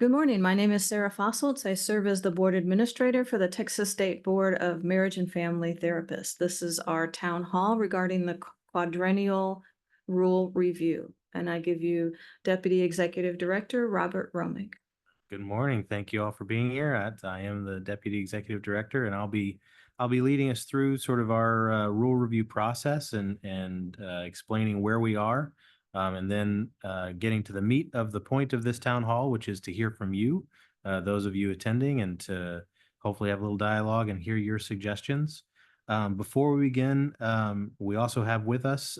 Good morning. My name is Sarah Fossiltz. I serve as the board administrator for the Texas State Board of Marriage and Family Therapists. This is our town hall regarding the quadrennial rule review. And I give you Deputy Executive Director Robert Romick. Good morning. Thank you all for being here. I am the Deputy Executive Director, and I'll be leading us through sort of our rule review process and explaining where we are, and then getting to the meat of the point of this town hall, which is to hear from you, those of you attending, and to hopefully have a little dialogue and hear your suggestions. Before we begin, we also have with us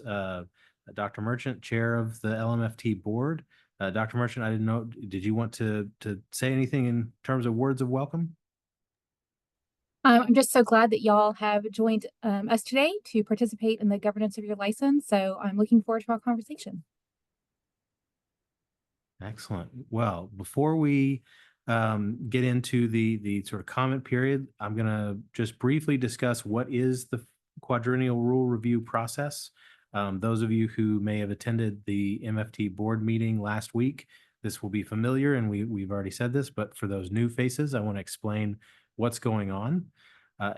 Dr. Merchant, Chair of the LMFT Board. Dr. Merchant, I didn't know, did you want to say anything in terms of words of welcome? I'm just so glad that y'all have joined us today to participate in the governance of your license. So I'm looking forward to our conversation. Excellent. Well, before we get into the sort of comment period, I'm going to just briefly discuss what is the quadrennial rule review process. Those of you who may have attended the MFT board meeting last week, this will be familiar, and we've already said this, but for those new faces, I want to explain what's going on.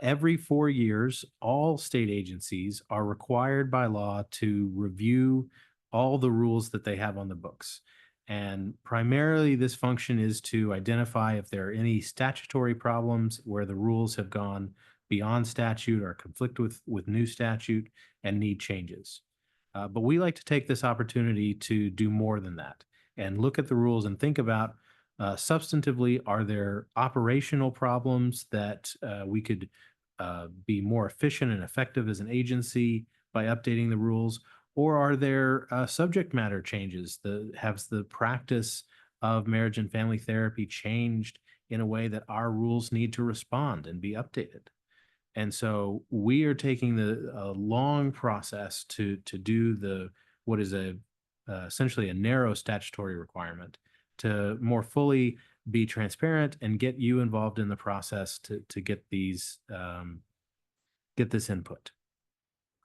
Every 4 years, all state agencies are required by law to review all the rules that they have on the books. And primarily, this function is to identify if there are any statutory problems where the rules have gone beyond statute or conflict with new statute and need changes. But we like to take this opportunity to do more than that and look at the rules and think about substantively, are there operational problems that we could be more efficient and effective as an agency by updating the rules? Or are there subject matter changes? Has the practice of marriage and family therapy changed in a way that our rules need to respond and be updated? And so we are taking a long process to do what is essentially a narrow statutory requirement to more fully be transparent and get you involved in the process to get these get this input.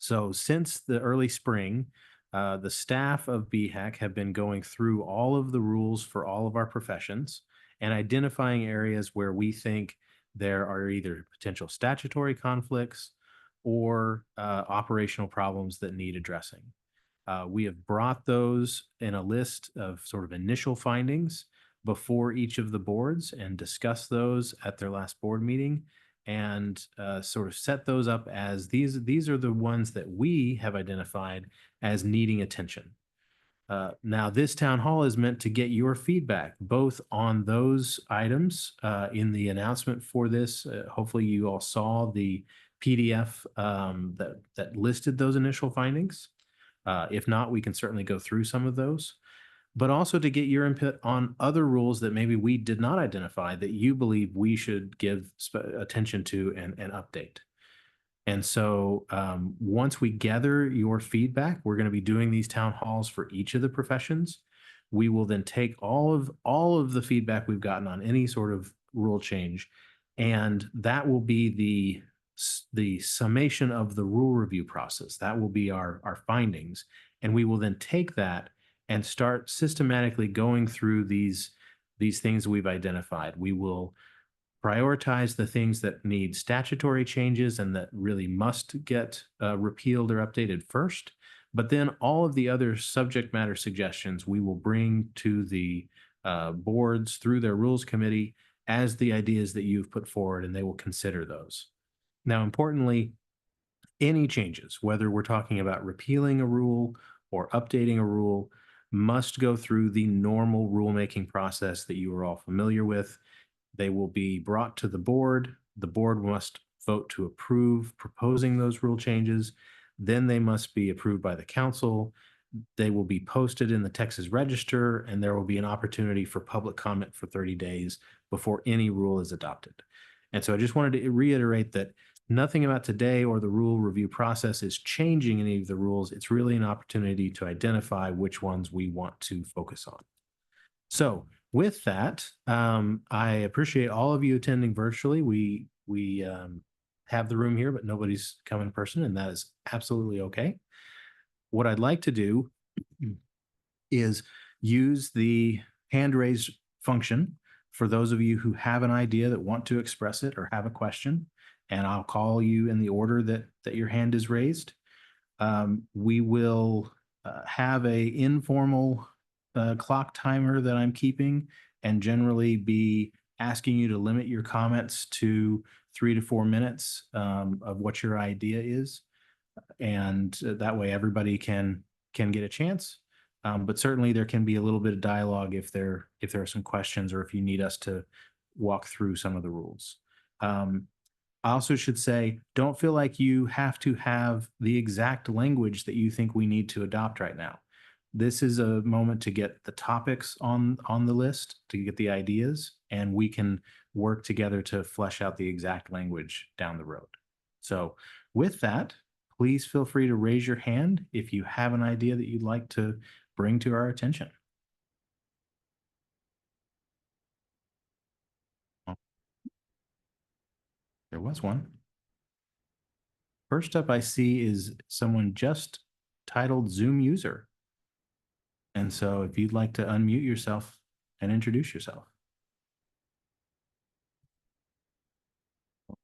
So since the early spring, the staff of BHAC have been going through all of the rules for all of our professions and identifying areas where we think there are either potential statutory conflicts or operational problems that need addressing. We have brought those in a list of sort of initial findings before each of the boards and discussed those at their last board meeting and sort of set those up as these are the ones that we have identified as needing attention. Now, this town hall is meant to get your feedback, both on those items in the announcement for this. Hopefully you all saw the PDF that listed those initial findings. If not, we can certainly go through some of those, but also to get your input on other rules that maybe we did not identify that you believe we should give attention to and update. And so once we gather your feedback, we're going to be doing these town halls for each of the professions. We will then take all of the feedback we've gotten on any sort of rule change, and that will be the summation of the rule review process. That will be our findings. And we will then take that and start systematically going through these things we've identified. We will prioritize the things that need statutory changes and that really must get repealed or updated first. But then all of the other subject matter suggestions we will bring to the boards through their rules committee as the ideas that you've put forward, and they will consider those. Now, importantly, any changes, whether we're talking about repealing a rule or updating a rule, must go through the normal rulemaking process that you are all familiar with. They will be brought to the board. The board must vote to approve proposing those rule changes. Then they must be approved by the council. They will be posted in the Texas Register, and there will be an opportunity for public comment for 30 days before any rule is adopted. And so I just wanted to reiterate that nothing about today or the rule review process is changing any of the rules. It's really an opportunity to identify which ones we want to focus on. So with that, I appreciate all of you attending virtually. We have the room here, but nobody's come in person, and that is absolutely okay. What I'd like to do is use the hand raise function for those of you who have an idea that want to express it or have a question, and I'll call you in the order that your hand is raised. We will have a informal clock timer that I'm keeping, and generally be asking you to limit your comments to 3 to 4 minutes of what your idea is. And that way everybody can get a chance. But certainly there can be a little bit of dialogue if there are some questions, or if you need us to walk through some of the rules. I also should say, don't feel like you have to have the exact language that you think we need to adopt right now. This is a moment to get the topics on the list, to get the ideas, and we can work together to flesh out the exact language down the road. So with that, please feel free to raise your hand if you have an idea that you'd like to bring to our attention. There was one. First up I see is someone just titled Zoom user. And so if you'd like to unmute yourself and introduce yourself.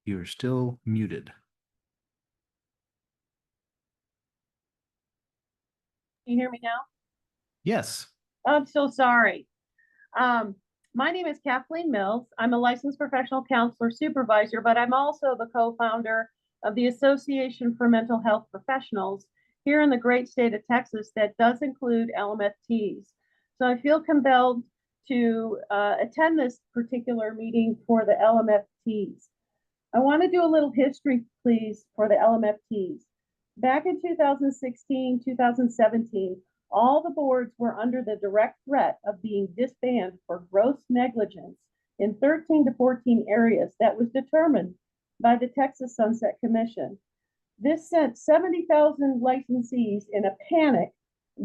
You're still muted. Can you hear me now? Yes. I'm so sorry. My name is Kathleen Mills. I'm a licensed professional counselor supervisor, but I'm also the co-founder of the Association for Mental Health Professionals here in the great state of Texas that does include LMFTs. So I feel compelled to attend this particular meeting for the LMFTs. I want to do a little history, please, for the LMFTs. Back in 2016, 2017, all the boards were under the direct threat of being disbanded for gross negligence in 13 to 14 areas that was determined by the Texas Sunset Commission. This sent 70,000 licensees in a panic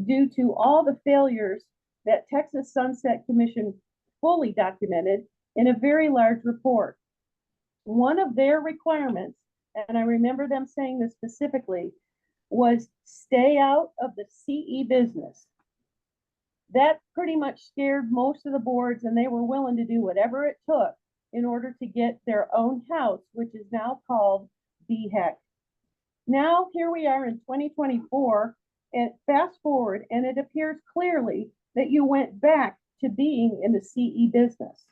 due to all the failures that Texas Sunset Commission fully documented in a very large report. One of their requirements, and I remember them saying this specifically, was stay out of the CE business. That pretty much scared most of the boards, and they were willing to do whatever it took in order to get their own house, which is now called BHEC. Now, here we are in 2024, and fast forward, and it appears clearly that you went back to being in the CE business.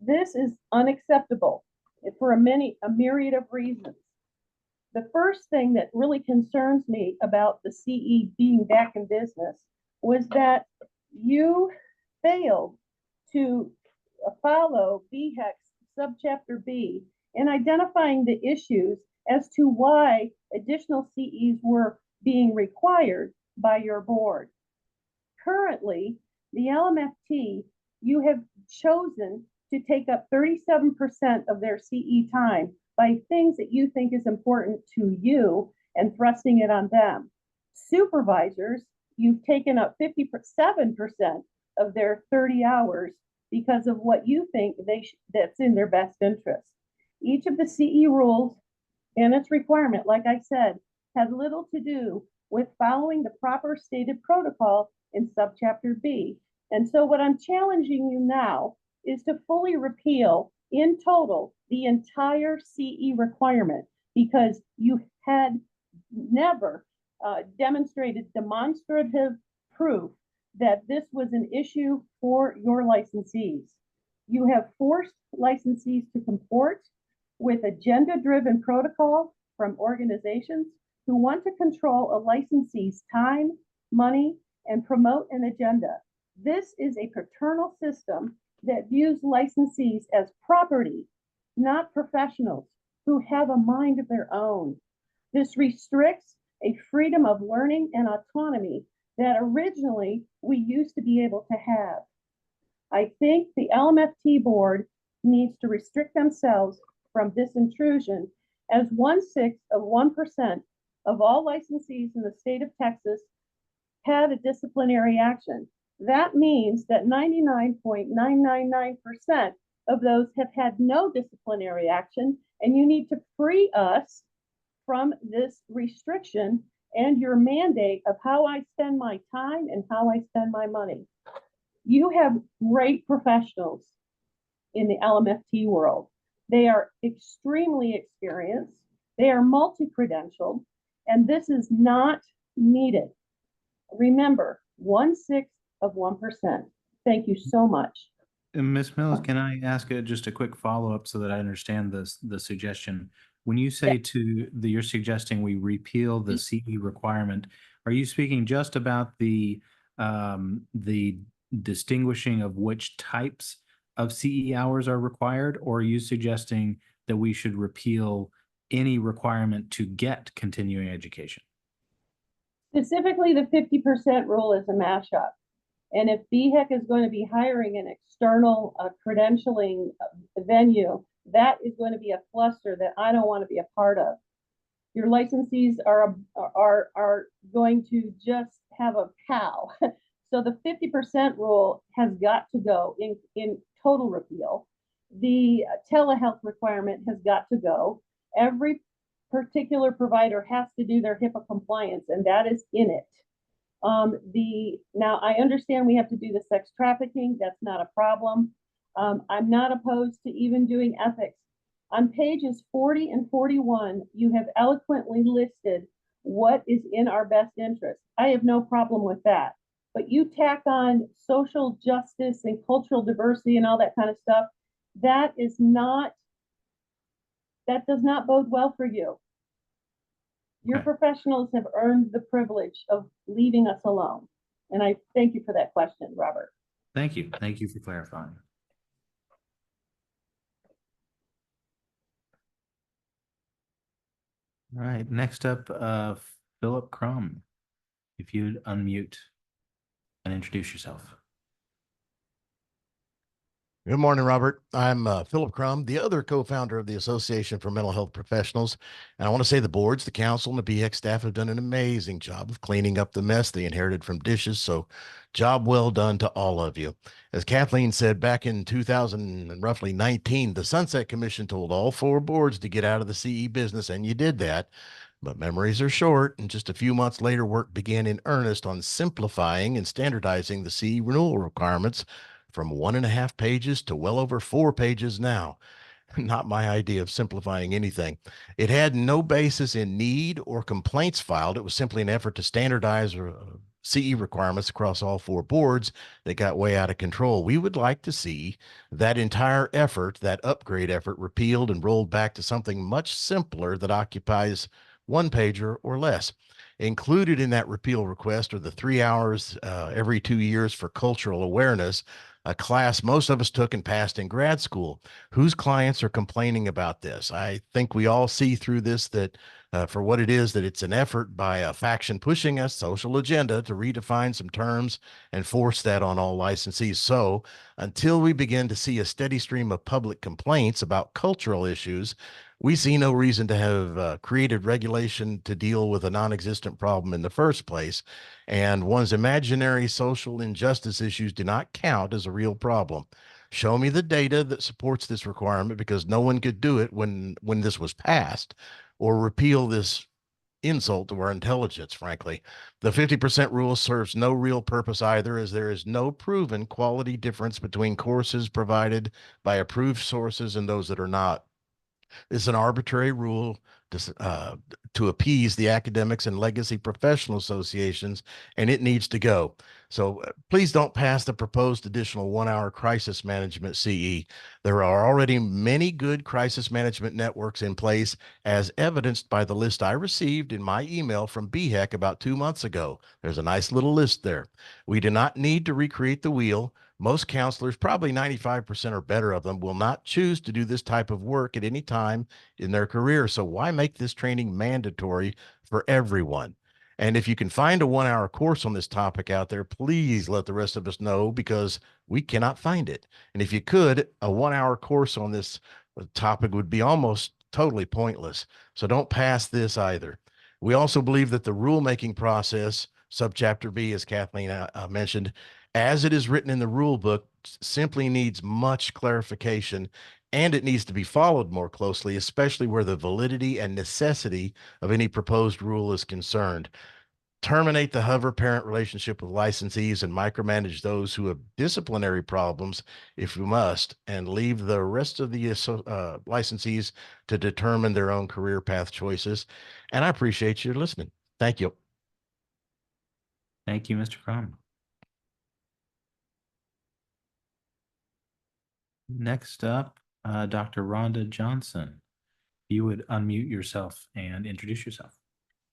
This is unacceptable for a myriad of reasons. The first thing that really concerns me about the CE being back in business was that you failed to follow BHEC's subchapter B in identifying the issues as to why additional CEs were being required by your board. Currently, the LMFT, you have chosen to take up 37% of their CE time by things that you think is important to you and thrusting it on them. Supervisors, you've taken up 57% of their 30 hours because of what you think that's in their best interest. Each of the CE rules and its requirement, like I said, had little to do with following the proper stated protocol in subchapter B. And so what I'm challenging you now is to fully repeal in total the entire CE requirement, because you had never demonstrated demonstrative proof that this was an issue for your licensees. You have forced licensees to comport with agenda-driven protocol from organizations who want to control a licensee's time, money, and promote an agenda. This is a paternal system that views licensees as property, not professionals who have a mind of their own. This restricts a freedom of learning and autonomy that originally we used to be able to have. I think the LMFT board needs to restrict themselves from this intrusion, as 1/6 of all licensees in the state of Texas had a disciplinary action. That means that 99.999% of those have had no disciplinary action, and you need to free us from this restriction and your mandate of how I spend my time and how I spend my money. You have great professionals. in the LMFT world. They are extremely experienced. They are multi-credentialed, and this is not needed. Remember, 1/6 of 1%. Thank you so much. And Ms. Mills, can I ask just a quick follow-up so that I understand the suggestion? When you say you're suggesting we repeal the CE requirement, are you speaking just about the distinguishing of which types of CE hours are required, or are you suggesting that we should repeal any requirement to get continuing education? Specifically, the 50% rule is a mashup. And if BHEC is going to be hiring an external credentialing venue, that is going to be a cluster that I don't want to be a part of. Your licensees are going to just have a cow. So the 50% rule has got to go in total repeal. The telehealth requirement has got to go. Every particular provider has to do their HIPAA compliance, and that is in it. Now I understand we have to do the sex trafficking. That's not a problem. I'm not opposed to even doing ethics. On pages 40 and 41, you have eloquently listed what is in our best interest. I have no problem with that. But you tack on social justice and cultural diversity and all that kind of stuff, that does not bode well for you. Your professionals have earned the privilege of leaving us alone. And I thank you for that question, Robert. Thank you. Thank you for clarifying. All right, next up, Philip Crum, if you'd unmute and introduce yourself. Good morning, Robert. I'm Philip Crum, the other co-founder of the Association for Mental Health Professionals. And I want to say the boards, the council, and the BX staff have done an amazing job of cleaning up the mess they inherited from dishes. So job well done to all of you. As Kathleen said, back in 2019, the Sunset Commission told all 4 boards to get out of the CE business, and you did that. But memories are short, and just a few months later, work began in earnest on simplifying and standardizing the CE renewal requirements from 1.5 pages to well over 4 pages now. Not my idea of simplifying anything. It had no basis in need or complaints filed. It was simply an effort to standardize CE requirements across all 4 boards that got way out of control. We would like to see that entire effort, that upgrade effort, repealed and rolled back to something much simpler that occupies 1 pager or less. Included in that repeal request are the 3 hours every 2 years for cultural awareness, a class most of us took and passed in grad school. Whose clients are complaining about this? I think we all see through this that for what it is, that it's an effort by a faction pushing a social agenda to redefine some terms and force that on all licensees. So until we begin to see a steady stream of public complaints about cultural issues, we see no reason to have created regulation to deal with a non-existent problem in the first place. And one's imaginary social injustice issues do not count as a real problem. Show me the data that supports this requirement, because no one could do it when this was passed, or repeal this insult to our intelligence, frankly. The 50% rule serves no real purpose either, as there is no proven quality difference between courses provided by approved sources and those that are not. It's an arbitrary rule to appease the academics and legacy professional associations, and it needs to go. So please don't pass the proposed additional 1-hour crisis management CE. There are already many good crisis management networks in place, as evidenced by the list I received in my email from BHEC about 2 months ago. There's a nice little list there. We do not need to recreate the wheel. Most counselors, probably 95% or better of them, will not choose to do this type of work at any time in their career. So why make this training mandatory for everyone? And if you can find a 1-hour course on this topic out there, please let the rest of us know, because we cannot find it. And if you could, a 1-hour course on this topic would be almost totally pointless. So don't pass this either. We also believe that the rulemaking process, subchapter B, as Kathleen mentioned, as it is written in the rule book, simply needs much clarification, and it needs to be followed more closely, especially where the validity and necessity of any proposed rule is concerned. terminate the hover parent relationship with licensees and micromanage those who have disciplinary problems if you must, and leave the rest of the licensees to determine their own career path choices. And I appreciate you listening. Thank you. Thank you, Mr. Crum. Next up, Dr. Rhonda Johnson. You would unmute yourself and introduce yourself.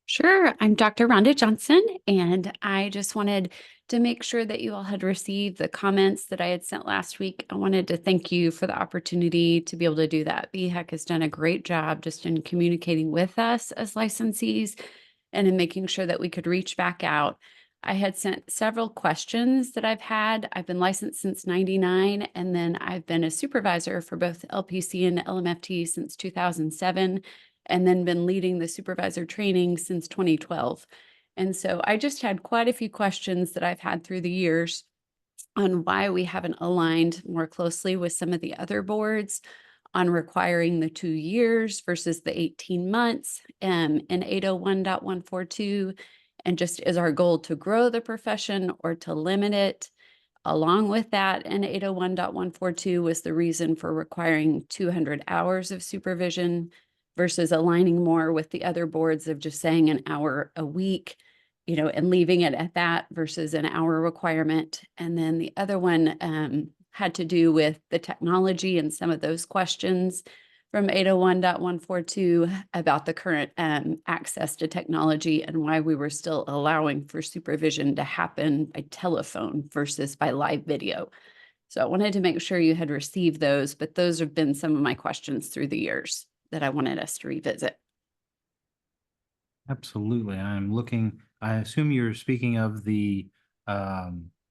Sure. I'm Dr. Rhonda Johnson, and I just wanted to make sure that you all had received the comments that I had sent last week. I wanted to thank you for the opportunity to be able to do that. BHEC has done a great job just in communicating with us as licensees and in making sure that we could reach back out. I had sent several questions that I've had. I've been licensed since '99, and then I've been a supervisor for both LPC and LMFT since 2007. And then been leading the supervisor training since 2012. And so I just had quite a few questions that I've had through the years on why we haven't aligned more closely with some of the other boards on requiring the 2 years versus the 18 months in 801.142. And just is our goal to grow the profession or to limit it? Along with that, in 801.142 was the reason for requiring 200 hours of supervision versus aligning more with the other boards of just saying an hour a week, and leaving it at that versus an hour requirement. And then the other one had to do with the technology and some of those questions from 801.142 about the current access to technology and why we were still allowing for supervision to happen by telephone versus by live video. So I wanted to make sure you had received those, but those have been some of my questions through the years that I wanted us to revisit. Absolutely. I assume you're speaking of the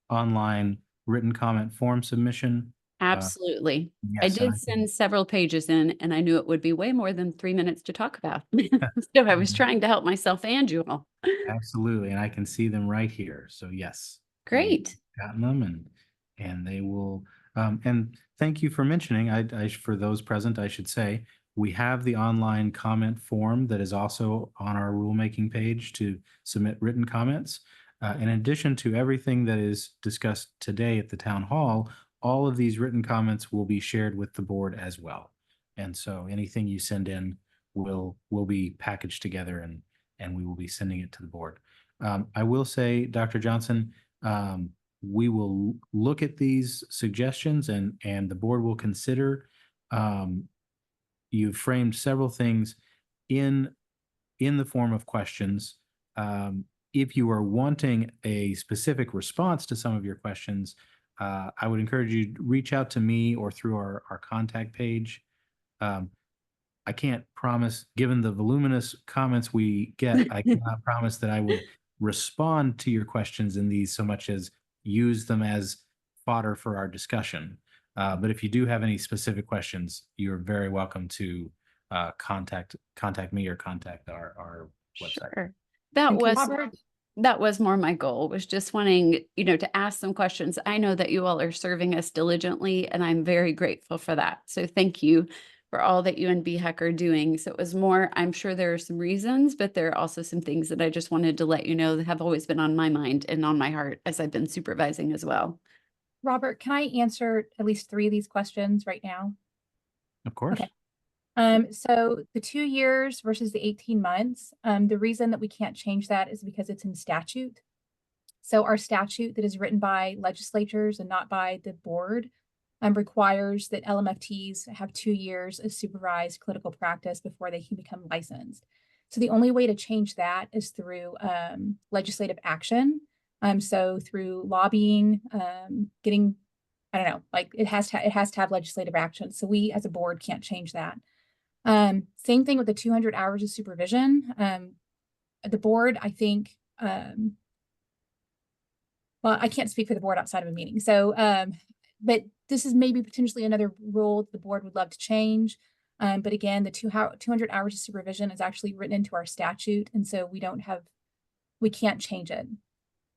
online written comment form submission. Absolutely. I Yes, did send several pages in, and I knew it would be way more than 3 minutes to talk about. So I was trying to help myself and you all. absolutely. And I can see them right here. So yes. Great. Gotten them and they will, and thank you for mentioning, for those present, I should say, we have the online comment form that is also on our rulemaking page to submit written comments. In addition to everything that is discussed today at the town hall, all of these written comments will be shared with the board as well. And so anything you send in will be packaged together and we will be sending it to the board. I will say, Dr. Johnson, we will look at these suggestions and the board will consider. You've framed several things in the form of questions. If you are wanting a specific response to some of your questions, I would encourage you to reach out to me or through our contact page. I can't promise, given the voluminous comments we get, I cannot promise that I would respond to your questions in these so much as use them as fodder for our discussion. But if you do have any specific questions, you're very welcome to contact me or contact our website. Sure. Thank you, Robert. That was more my goal, was just wanting, to ask some questions. I know that you all are serving us diligently, and I'm very grateful for that. So thank you for all that you and BHEC are doing. So it was more, I'm sure there are some reasons, but there are also some things that I just wanted to let you know that have always been on my mind and on my heart as I've been supervising as well. Robert, can I answer at least 3 of these questions right now? Of course. Okay. So the 2 years versus the 18 months, the reason that we can't change that is because it's in statute. So our statute that is written by legislatures and not by the board requires that LMFTs have 2 years of supervised clinical practice before they can become licensed. So the only way to change that is through legislative action. So through lobbying, getting, I don't know, like it has to have legislative action. So we as a board can't change that. Same thing with the 200 hours of supervision. The board, I think, well, I can't speak for the board outside of a meeting. So, but this is maybe potentially another rule the board would love to change. But again, the 200 hours of supervision is actually written into our statute. And so we can't change it.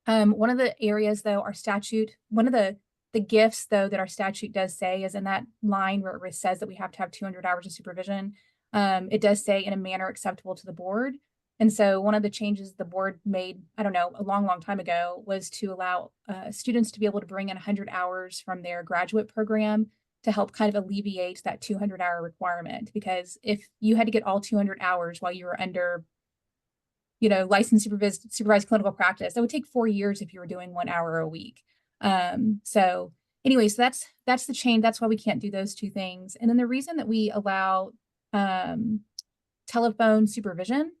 One of the areas though, our statute, one of the gifts though that our statute does say is in that line where it says that we have to have 200 hours of supervision. It does say in a manner acceptable to the board. And so one of the changes the board made, I don't know, a long, long time ago, was to allow students to be able to bring in 100 hours from their graduate program to help kind of alleviate that 200-hour requirement. Because if you had to get all 200 hours while you were under, licensed supervised clinical practice, that would take 4 years if you were doing 1 hour a week. So anyways, that's the change. That's why we can't do those two things. And then the reason that we allow telephone supervision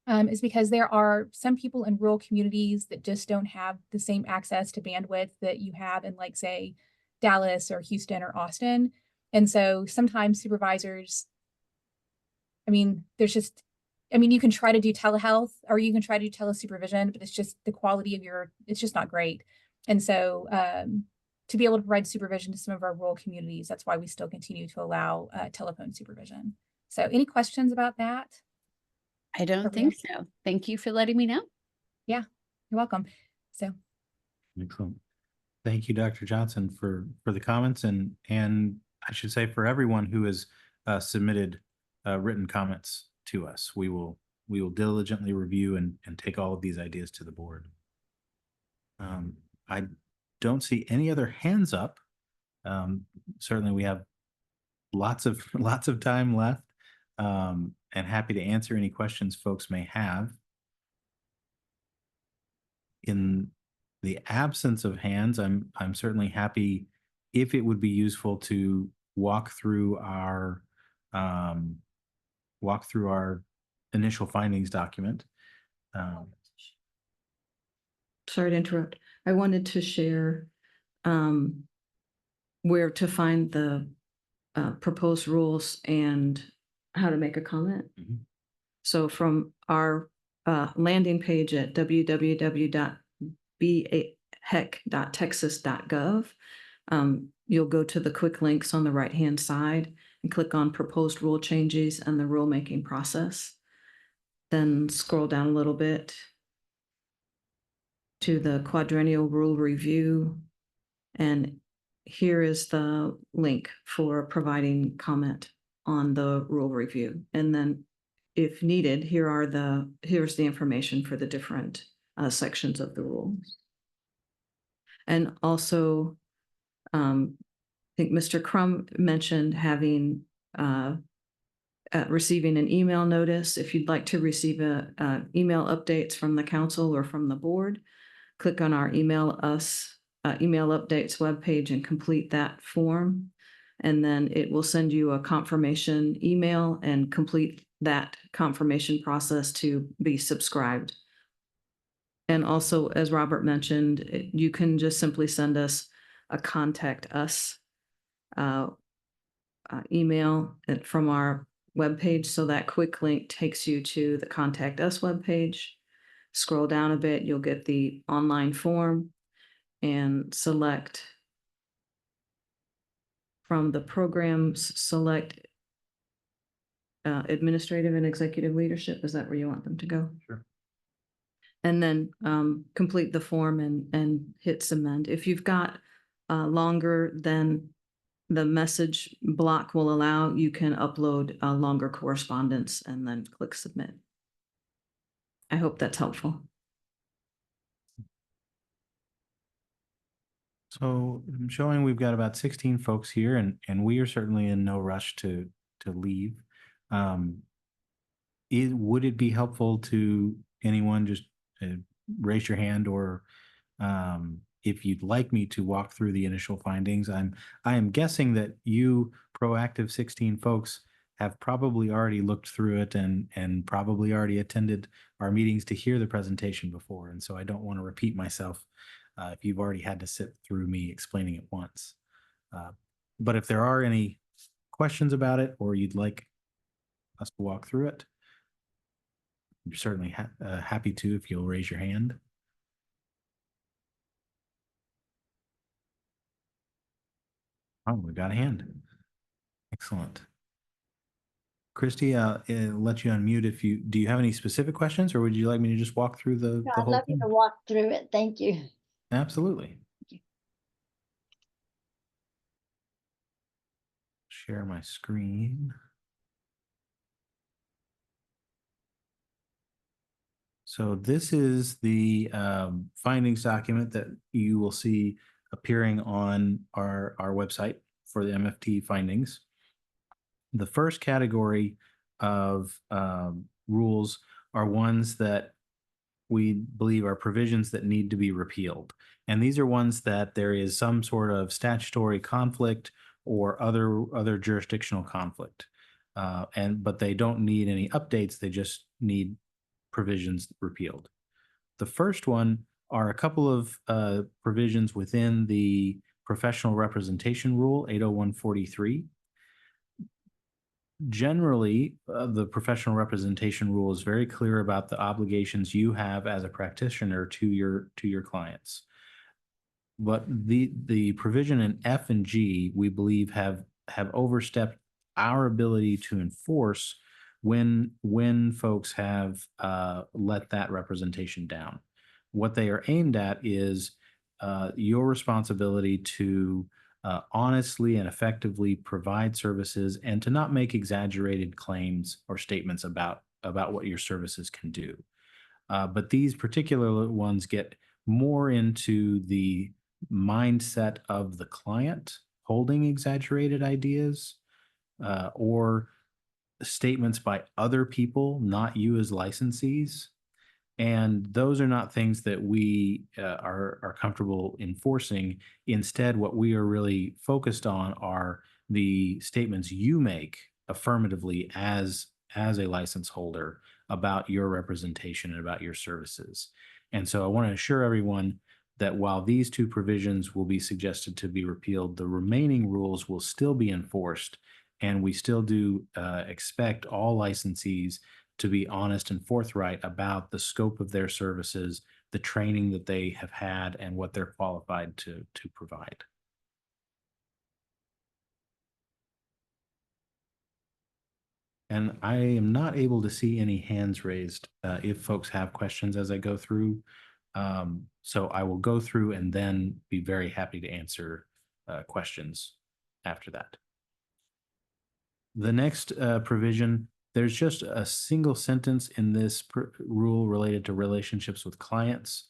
is because there are some people in rural communities that just don't have the same access to bandwidth that you have in, like, say, Dallas or Houston or Austin. And so sometimes supervisors, you can try to do telehealth or you can try to do telesupervision, but it's just the quality of it's just not great. And so to be able to provide supervision to some of our rural communities, that's why we still continue to allow telephone supervision. So any questions about that? I don't think so. Thank you for letting me know. Yeah, you're welcome. So Excellent. Thank you, Dr. Johnson, for the comments, and I should say for everyone who has submitted written comments to us. We will diligently review and take all of these ideas to the board. I don't see any other hands up. Certainly, we have lots of time left, and happy to answer any questions folks may have. In the absence of hands, I'm certainly happy if it would be useful to walk through our initial findings document. Sorry to interrupt. I wanted to share where to find the proposed rules and how to make a comment. Mhm. So from our landing page at www.behec.texas.gov, you'll go to the quick links on the right-hand side and click on proposed rule changes and the rulemaking process. Then scroll down a little bit to the quadrennial rule review. And here is the link for providing comment on the rule review. And then if needed, here's the information for the different sections of the rules. And also, I think Mr. Crum mentioned having receiving an email notice. If you'd like to receive email updates from the council or from the board, click on our email updates webpage and complete that form. And then it will send you a confirmation email and complete that confirmation process to be subscribed. And also, as Robert mentioned, you can just simply send us a contact us email from our webpage. So that quick link takes you to the contact us webpage. Scroll down a bit, you'll get the online form and select from the programs, select administrative and executive leadership. Is that where you want them to go? Sure. And then complete the form and hit submit. If you've got longer than the message block will allow, you can upload a longer correspondence and then click submit. I hope that's helpful. So I'm showing we've got about 16 folks here, and we are certainly in no rush to leave. Would it be helpful to anyone just raise your hand, or if you'd like me to walk through the initial findings? I am guessing that you proactive 16 folks have probably already looked through it and probably already attended our meetings to hear the presentation before. And so I don't want to repeat myself if you've already had to sit through me explaining it once. But if there are any questions about it, or you'd like us to walk through it, I'm certainly happy to if you'll raise your hand. Oh, we got a hand. Excellent. Christy, I'll let you unmute do you have any specific questions, or would you like me to just walk through the I'd whole love you thing? to walk through it. Thank you. Absolutely. Share my screen. So this is the findings document that you will see appearing on our website for the MFT findings. The first category of rules are ones that we believe are provisions that need to be repealed. And these are ones that there is some sort of statutory conflict or other jurisdictional conflict. But they don't need any updates, they just need provisions repealed. The first one are a couple of provisions within the professional representation rule 80143. Generally, the professional representation rule is very clear about the obligations you have as a practitioner to your clients. But the provision in F and G, we believe have overstepped our ability to enforce when folks have let that representation down. What they are aimed at is your responsibility to honestly and effectively provide services and to not make exaggerated claims or statements about what your services can do. But these particular ones get more into the mindset of the client holding exaggerated ideas or statements by other people, not you as licensees. And those are not things that we are comfortable enforcing. Instead, what we are really focused on are the statements you make affirmatively as a license holder about your representation and about your services. And so I want to assure everyone that while these two provisions will be suggested to be repealed, the remaining rules will still be enforced. And we still do expect all licensees to be honest and forthright about the scope of their services, the training that they have had, and what they're qualified to provide. And I am not able to see any hands raised if folks have questions as I go through. So I will go through and then be very happy to answer questions after that. The next provision, there's just a single sentence in this rule related to relationships with clients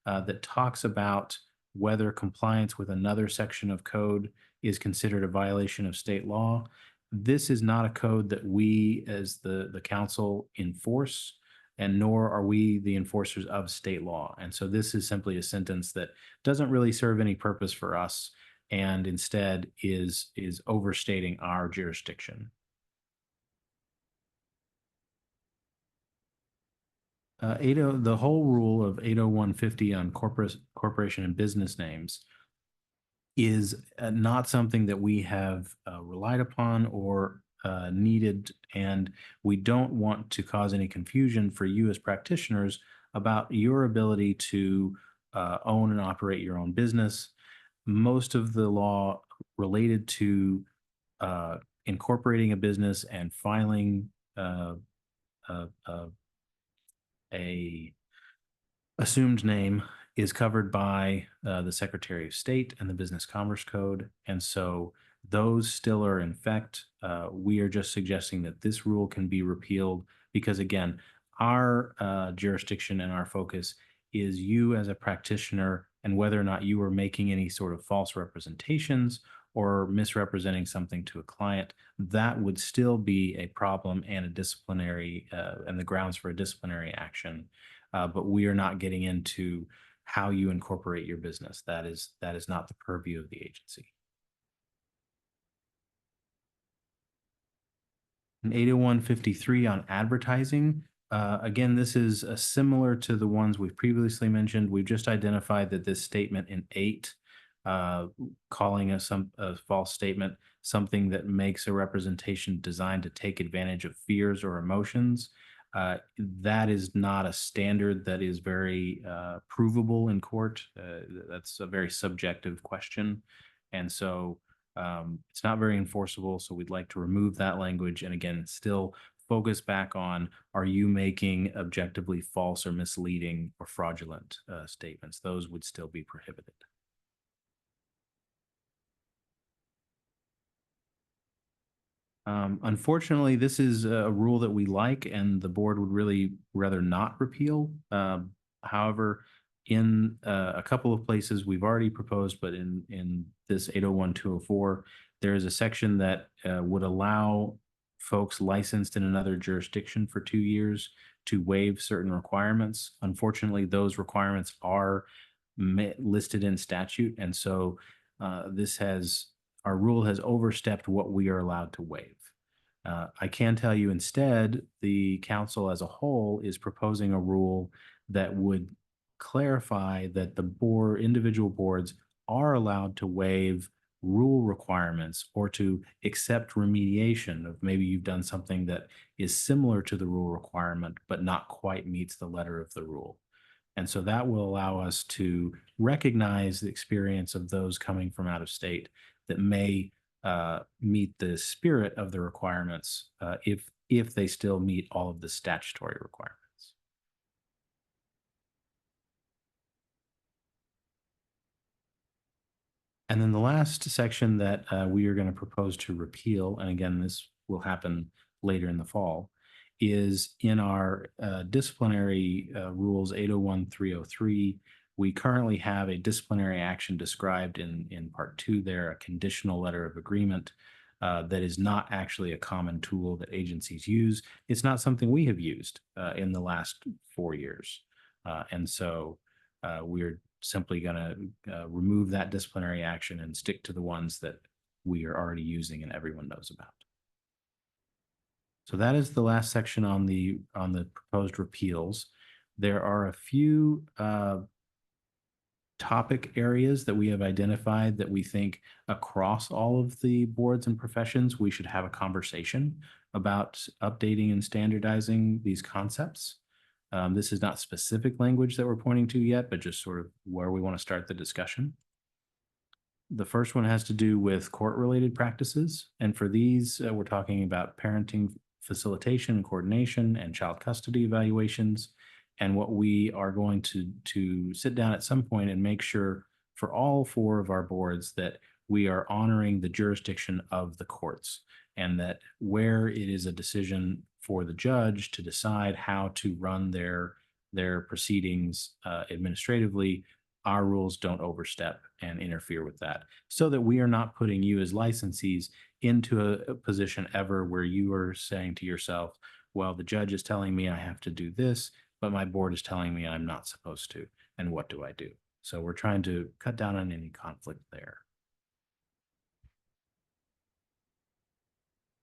that talks about whether compliance with another section of code is considered a violation of state law. This is not a code that we as the council enforce, and nor are we the enforcers of state law. And so this is simply a sentence that doesn't really serve any purpose for us and instead is overstating our jurisdiction. The whole rule of 80150 on corporation and business names is not something that we have relied upon or needed, and we don't want to cause any confusion for you as practitioners about your ability to own and operate your own business. Most of the law related to incorporating a business and filing a assumed name is covered by the Secretary of State and the Business Commerce Code. And so those still are in effect. We are just suggesting that this rule can be repealed because, again, our jurisdiction and our focus is you as a practitioner and whether or not you are making any sort of false representations or misrepresenting something to a client, that would still be a problem and a disciplinary and the grounds for a disciplinary action. But we are not getting into how you incorporate your business. That is not the purview of the agency. In 80153 on advertising, again, this is similar to the ones we've previously mentioned. We've just identified that this statement in 8, calling a false statement something that makes a representation designed to take advantage of fears or emotions. That is not a standard that is very provable in court. That's a very subjective question. And so it's not very enforceable. So we'd like to remove that language. And again, still focus back on, are you making objectively false or misleading or fraudulent statements? Those would still be prohibited. Unfortunately, this is a rule that we like and the board would really rather not repeal. However, in a couple of places we've already proposed, but in this 801-204, there is a section that would allow folks licensed in another jurisdiction for 2 years to waive certain requirements. Unfortunately, those requirements are listed in statute, and so our rule has overstepped what we are allowed to waive. I can tell you instead, the council as a whole is proposing a rule that would clarify that individual boards are allowed to waive rule requirements or to accept remediation of maybe you've done something that is similar to the rule requirement, but not quite meets the letter of the rule. And so that will allow us to recognize the experience of those coming from out of state that may meet the spirit of the requirements if they still meet all of the statutory requirements. And then the last section that we are going to propose to repeal, and again, this will happen later in the fall, is in our disciplinary rules 801-303. We currently have a disciplinary action described in part 2 there, a conditional letter of agreement that is not actually a common tool that agencies use. It's not something we have used in the last 4 years. And so we're simply going to remove that disciplinary action and stick to the ones that we are already using and everyone knows about. So that is the last section on the proposed repeals. There are a few topic areas that we have identified that we think across all of the boards and professions, we should have a conversation about updating and standardizing these concepts. This is not specific language that we're pointing to yet, but just sort of where we want to start the discussion. The first one has to do with court-related practices. And for these, we're talking about parenting facilitation, coordination, and child custody evaluations. And what we are going to sit down at some point and make sure for all 4 of our boards that we are honoring the jurisdiction of the courts, and that where it is a decision for the judge to decide how to run their proceedings administratively, our rules don't overstep and interfere with that, so that we are not putting you as licensees into a position ever where you are saying to yourself, well, the judge is telling me I have to do this, but my board is telling me I'm not supposed to, and what do I do? So we're trying to cut down on any conflict there.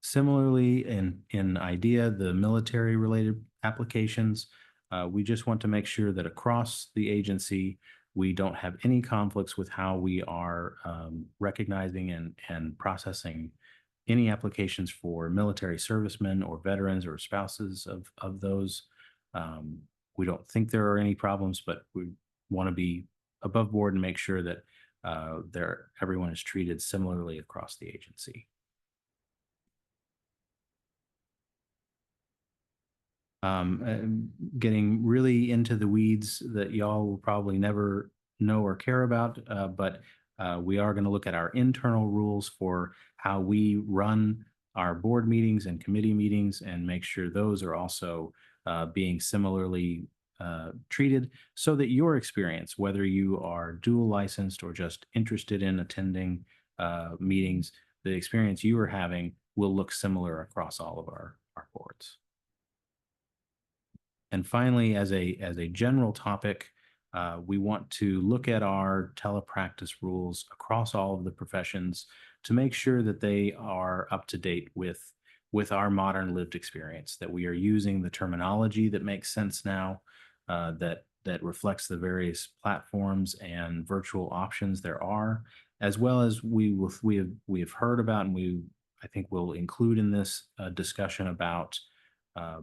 Similarly, in idea, the military related applications, we just want to make sure that across the agency, we don't have any conflicts with how we are recognizing and processing any applications for military servicemen or veterans or spouses of those. We don't think there are any problems, but we want to be above board and make sure that everyone is treated similarly across the agency. Getting really into the weeds that y'all will probably never know or care about, but we are going to look at our internal rules for how we run our board meetings and committee meetings and make sure those are also being similarly treated, so that your experience, whether you are dual licensed or just interested in attending meetings, the experience you are having will look similar across all of our boards. And finally, as a general topic, we want to look at our telepractice rules across all of the professions to make sure that they are up to date with our modern lived experience, that we are using the terminology that makes sense now, that reflects the various platforms and virtual options there are, as well as we have heard about, and I think we'll include in this discussion about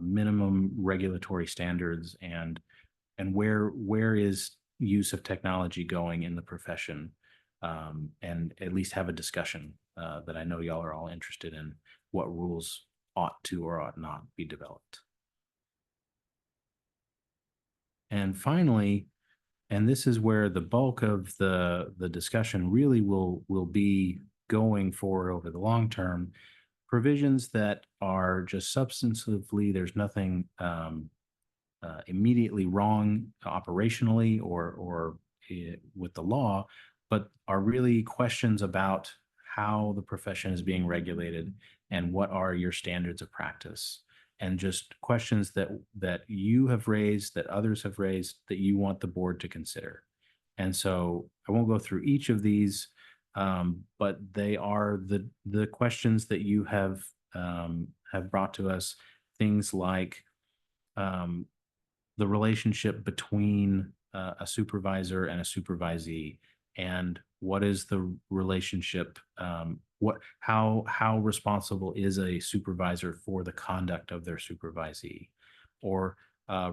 minimum regulatory standards and where is use of technology going in the profession, and at least have a discussion that I know y'all are all interested in, what rules ought to or ought not be developed. And finally, and this is where the bulk of the discussion really will be going forward over the long term, provisions that are just substantively, there's nothing immediately wrong operationally or with the law, but are really questions about how the profession is being regulated and what are your standards of practice, and just questions that you have raised, that others have raised, that you want the board to consider. And so I won't go through each of these, but they are the questions that you have brought to us. Things like the relationship between a supervisor and a supervisee, and what is the relationship, how responsible is a supervisor for the conduct of their supervisee, or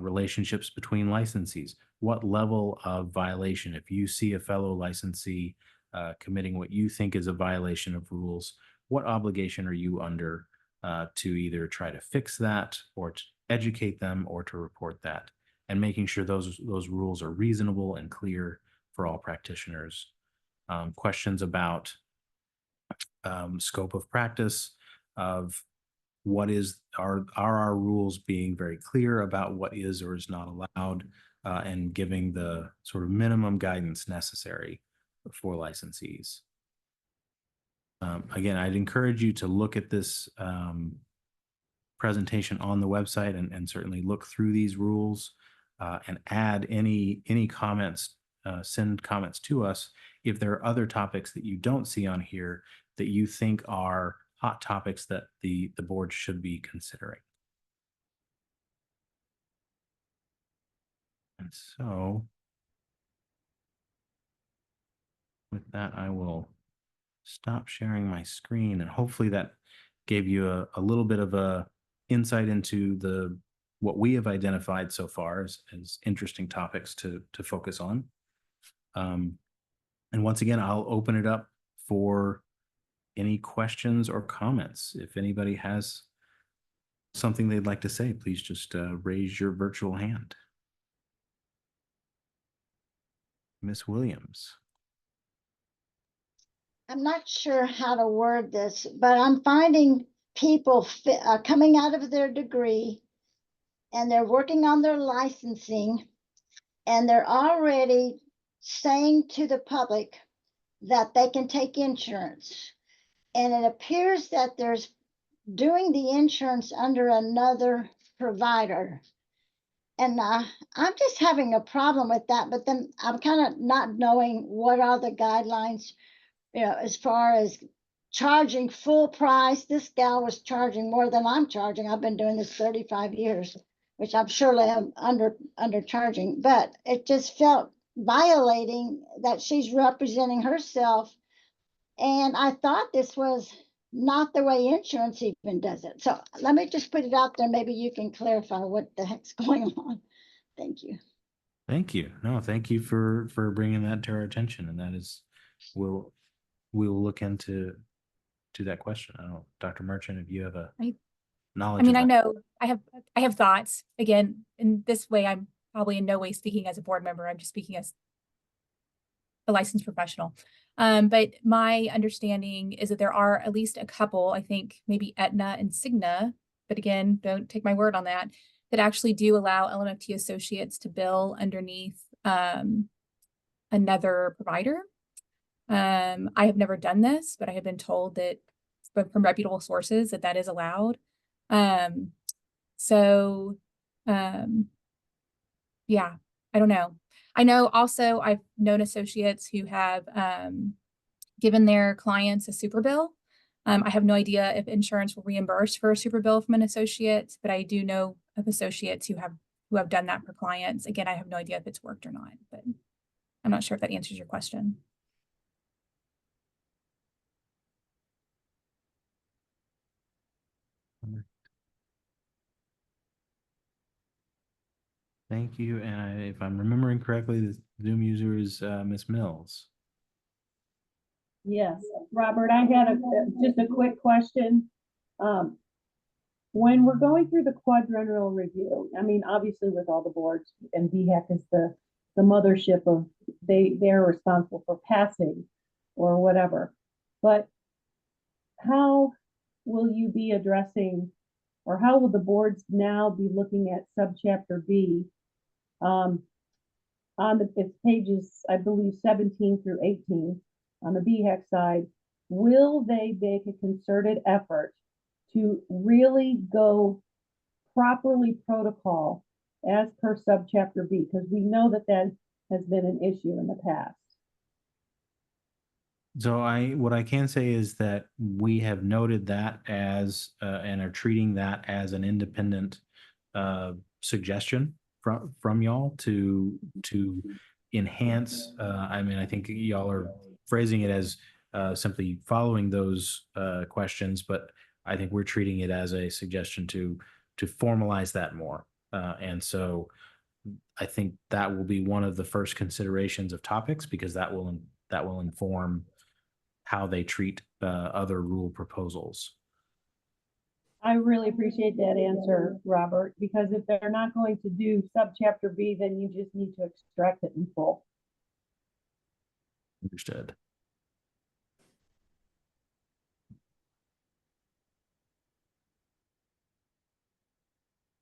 relationships between licensees. What level of violation, if you see a fellow licensee committing what you think is a violation of rules, what obligation are you under to either try to fix that, or to educate them, or to report that, and making sure those rules are reasonable and clear for all practitioners. Questions about scope of practice, of what is, are our rules being very clear about what is or is not allowed, and giving the sort of minimum guidance necessary for licensees. Again, I'd encourage you to look at this presentation on the website, and certainly look through these rules and add any comments, send comments to us if there are other topics that you don't see on here that you think are hot topics that the board should be considering. And so with that, I will stop sharing my screen, and hopefully that gave you a little bit of a insight into what we have identified so far as interesting topics to focus on. And once again, I'll open it up for any questions or comments. If anybody has something they'd like to say, please just raise your virtual hand. Miss Williams. I'm not sure how to word this, but I'm finding people coming out of their degree and they're working on their licensing, and they're already saying to the public that they can take insurance. And it appears that there's doing the insurance under another provider. And I'm just having a problem with that, but then I'm kind of not knowing what are the guidelines, as far as charging full price. This gal was charging more than I'm charging. I've been doing this 35 years, which I'm surely am undercharging, but it just felt violating that she's representing herself. And I thought this was not the way insurance even does it. So let me just put it out there. Maybe you can clarify what the heck's going on. Thank you. Thank you. No, thank you for bringing that to our attention. And that is, we'll look into that question. I don't know, Dr. Merchant, if you have a knowledge. I mean, I know I have thoughts. Again, in this way, I'm probably in no way speaking as a board member. I'm just speaking as a licensed professional. But my understanding is that there are at least a couple, I think maybe Aetna and Cigna, but again, don't take my word on that, that actually do allow LMFT associates to bill underneath another provider. I have never done this, but I have been told that from reputable sources that is allowed. Yeah, I don't know. I know also I've known associates who have given their clients a super bill. I have no idea if insurance will reimburse for a super bill from an associate, but I do know of associates who have done that for clients. Again, I have no idea if it's worked or not, but I'm not sure if that answers your question. Thank you. And if I'm remembering correctly, the Zoom user is Ms. Mills. Yes, Robert, I had just a quick question. When we're going through the quadrennial review, I mean, obviously with all the boards, and DHEC is the mothership of, they're responsible for passing or whatever. But how will you be addressing, or how will the boards now be looking at subchapter B? It's pages, I believe, 17 through 18 on the BHEC side. Will they make a concerted effort to really go properly protocol as per subchapter B? Because we know that that has been an issue in the past. So what I can say is that we have noted that as, and are treating that as an independent suggestion from y'all to enhance. I mean, I think y'all are phrasing it as simply following those questions, but I think we're treating it as a suggestion to formalize that more. And so I think that will be one of the first considerations of topics, because that will inform how they treat other rule proposals. I really appreciate that answer, Robert, because if they're not going to do subchapter B, then you just need to extract it in full. Understood.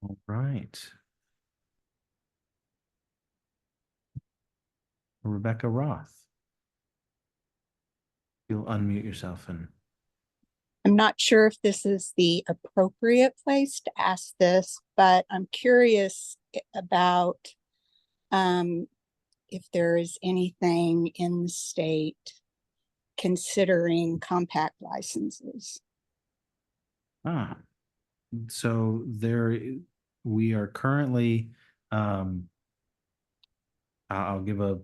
All right. Rebecca Roth. You'll unmute yourself and I'm not sure if this is the appropriate place to ask this, but I'm curious about if there is anything in the state considering compact licenses. So we are currently, I'll give a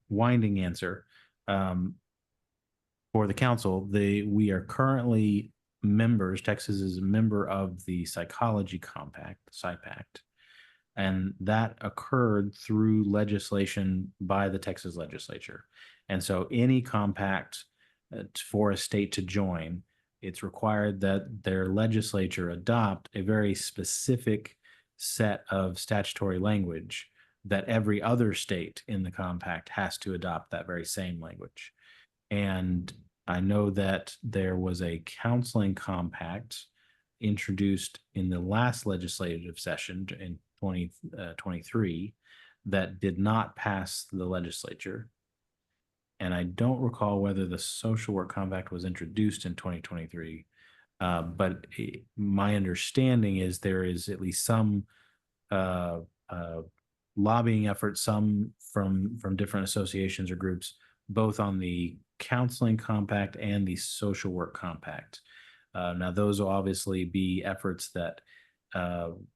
winding answer. For the council, we are currently members. Texas is a member of the Psychology Compact, SIPACT, and that occurred through legislation by the Texas legislature. And so any compact for a state to join, it's required that their legislature adopt a very specific set of statutory language that every other state in the compact has to adopt that very same language. And I know that there was a counseling compact introduced in the last legislative session in 2023 that did not pass the legislature. And I don't recall whether the social work compact was introduced in 2023. But my understanding is there is at least some lobbying efforts, some from different associations or groups, both on the counseling compact and the social work compact. Now, those will obviously be efforts that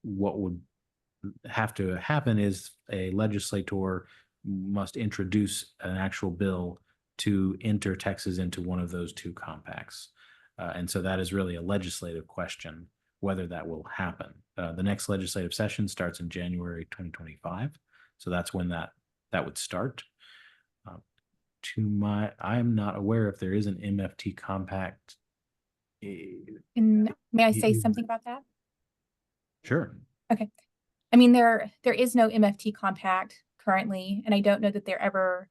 what would have to happen is a legislator must introduce an actual bill to enter Texas into one of those two compacts. And so that is really a legislative question, whether that will happen. The next legislative session starts in January 2025. So that's when that would start. I'm not aware if there is an MFT compact. And may I say something about that? Sure. Okay. I mean, there is no MFT compact currently, and I don't know that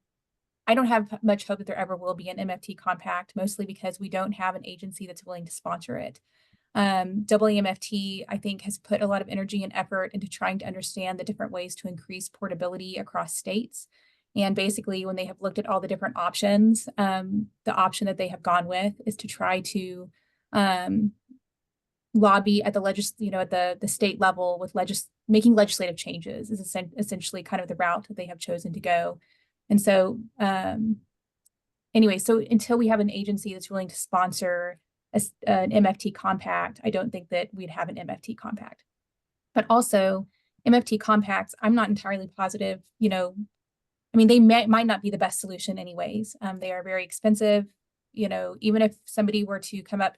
I don't have much hope that there ever will be an MFT compact, mostly because we don't have an agency that's willing to sponsor it. WMFT, I think, has put a lot of energy and effort into trying to understand the different ways to increase portability across states. And basically, when they have looked at all the different options, the option that they have gone with is to try to lobby at the the state level with making legislative changes is essentially kind of the route that they have chosen to go. And so anyway, so until we have an agency that's willing to sponsor an MFT compact, I don't think that we'd have an MFT compact. But also MFT compacts, I'm not entirely positive, I mean, they might not be the best solution anyways. They are very expensive. Even if somebody were to come up,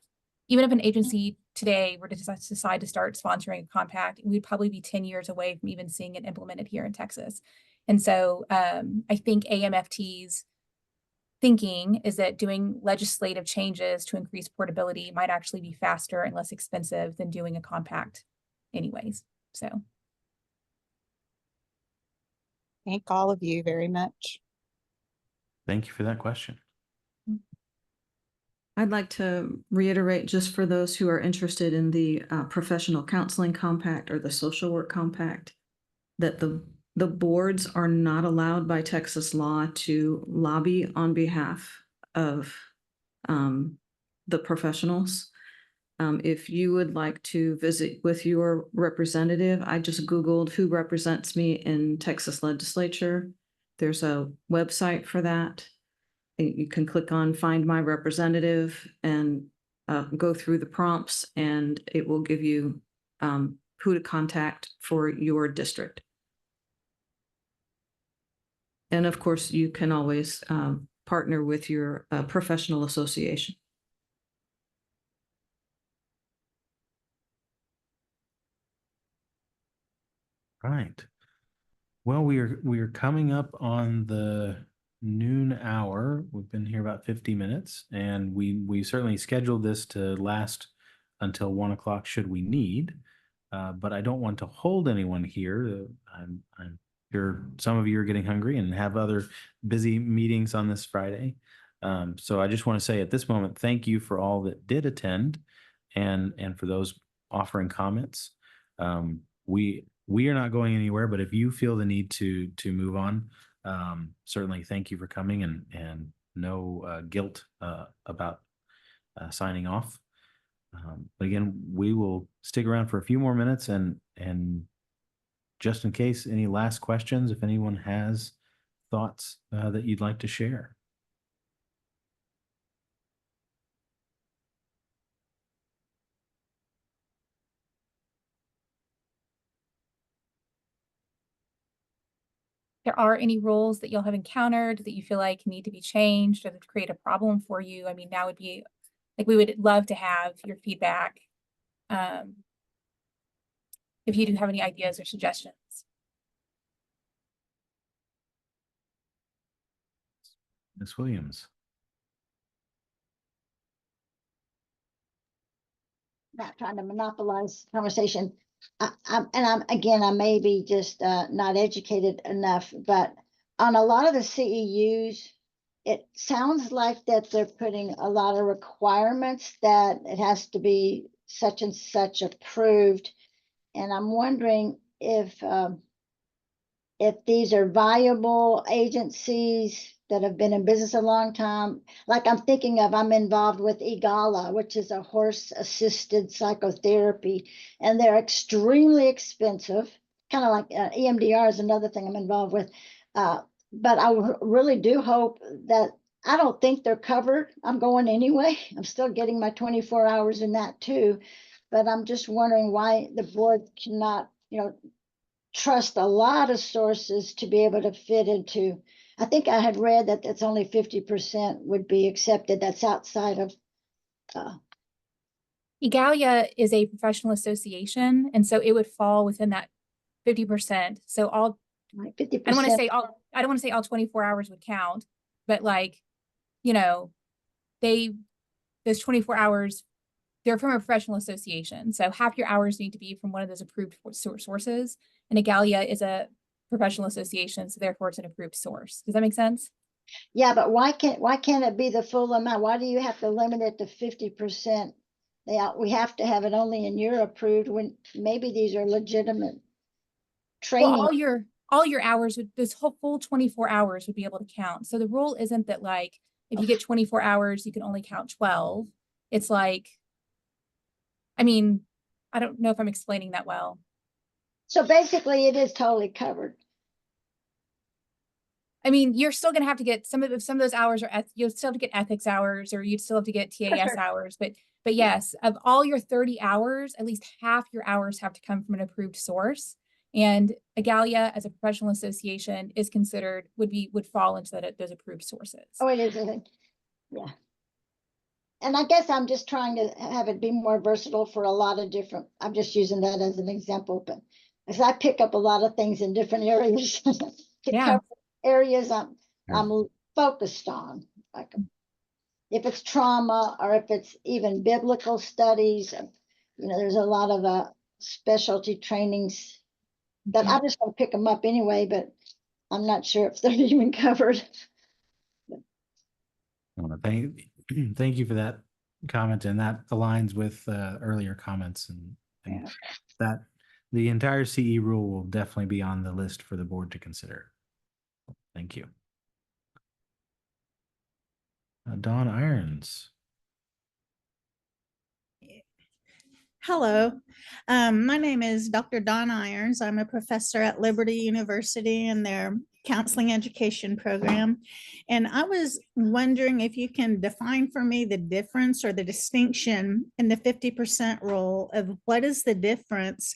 even if an agency today were to decide to start sponsoring a compact, we'd probably be 10 years away from even seeing it implemented here in Texas. And so I think AMFT's thinking is that doing legislative changes to increase portability might actually be faster and less expensive than doing a compact anyways. So. Thank all of you very much. Thank you for that question. I'd like to reiterate, just for those who are interested in the professional counseling compact or the social work compact, that the boards are not allowed by Texas law to lobby on behalf of the professionals. If you would like to visit with your representative, I just Googled who represents me in Texas legislature. There's a website for that. You can click on Find My Representative and go through the prompts, and it will give you who to contact for your district. And of course, you can always partner with your professional association. Right. Well, we are coming up on the noon hour. We've been here about 50 minutes, and we certainly scheduled this to last until 1 o'clock should we need. But I don't want to hold anyone here. I'm sure some of you are getting hungry and have other busy meetings on this Friday. So I just want to say at this moment, thank you for all that did attend, and for those offering comments. We are not going anywhere, but if you feel the need to move on, certainly thank you for coming, and no guilt about signing off. But again, we will stick around for a few more minutes, and just in case, any last questions, if anyone has thoughts that you'd like to share. There are any rules that you'll have encountered that you feel like need to be changed or that create a problem for you, I mean, now would be, like, we would love to have your feedback. If you do have any ideas or suggestions. Ms. Williams. Not trying to monopolize conversation. I may be just not educated enough, but on a lot of the CEUs, it sounds like that they're putting a lot of requirements that it has to be such and such approved. And I'm wondering if these are viable agencies that have been in business a long time. Like I'm involved with EGALA, which is a horse-assisted psychotherapy, and they're extremely expensive, kind of like EMDR is another thing I'm involved with. But I really do hope that, I don't think they're covered. I'm going anyway. I'm still getting my 24 hours in that too. But I'm just wondering why the board cannot, trust a lot of sources to be able to fit into. I think I had read that it's only 50% would be accepted. That's outside of. EGALIA is a professional association, and so it would fall within that 50%. So all, 50%. I don't want to say all 24 hours would count, but those 24 hours, they're from a professional association. So half your hours need to be from one of those approved sources. And EGALIA is a professional association, so therefore it's an approved source. Does that make sense? Yeah, but why can't it be the full amount? Why do you have to limit it to 50%? We have to have it only in your approved, when maybe these are legitimate training. Well, all your hours would, this whole full 24 hours would be able to count. So the rule isn't that, like, if you get 24 hours, you can only count 12. It's like, I mean, I don't know if I'm explaining that well. So basically it is totally covered. I mean, you're still going to have to get some of those hours, or you'll still have to get ethics hours, or you'd still have to get TAS Sure. hours. But yes, of all your 30 hours, at least half your hours have to come from an approved source. And EGALIA, as a professional association, is considered, would fall into those approved sources. Oh, it is. Yeah. And I guess I'm just trying to have it be more versatile for a lot of different, I'm just using that as an example, but as I pick up a lot of things in different areas to Yeah. cover areas I'm focused on, like if it's trauma or if it's even biblical studies, there's a lot of specialty trainings that I'm just gonna pick them up anyway, but I'm not sure if they're even covered. I want to Thank you for that comment, and that aligns with earlier comments, and Yeah. that the entire CE rule will definitely be on the list for the board to consider. Thank you. Dawn Irons. Hello, my name is Dr. Dawn Irons. I'm a professor at Liberty University in their counseling education program. And I was wondering if you can define for me the difference or the distinction in the 50% rule of what is the difference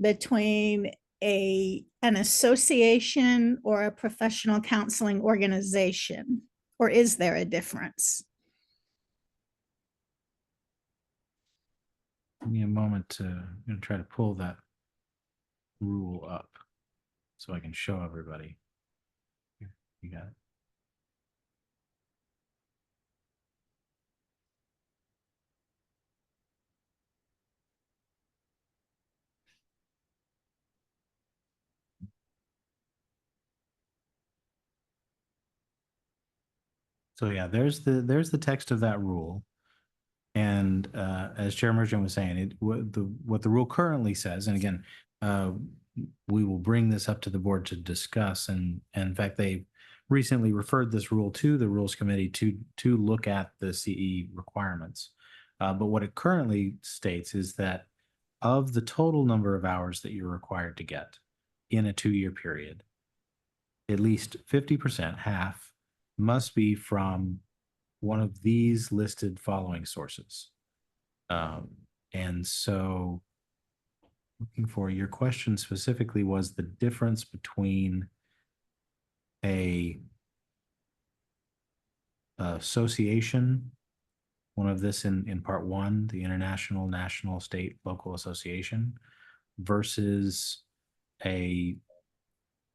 between an association or a professional counseling organization? Or is there a difference? Give me a moment to, I'm going to try to pull that rule up so I can show everybody. Here, you got it. So yeah, there's the text of that rule. And as Chair Merchant was saying, what the rule currently says, and again, we will bring this up to the board to discuss. And in fact, they recently referred this rule to the Rules Committee to look at the CE requirements. But what it currently states is that of the total number of hours that you're required to get in a 2-year period, at least 50%, half, must be from one of these listed following sources. And so looking for your question specifically was the difference between a association, one of this in part 1, the international, national, state, local association, versus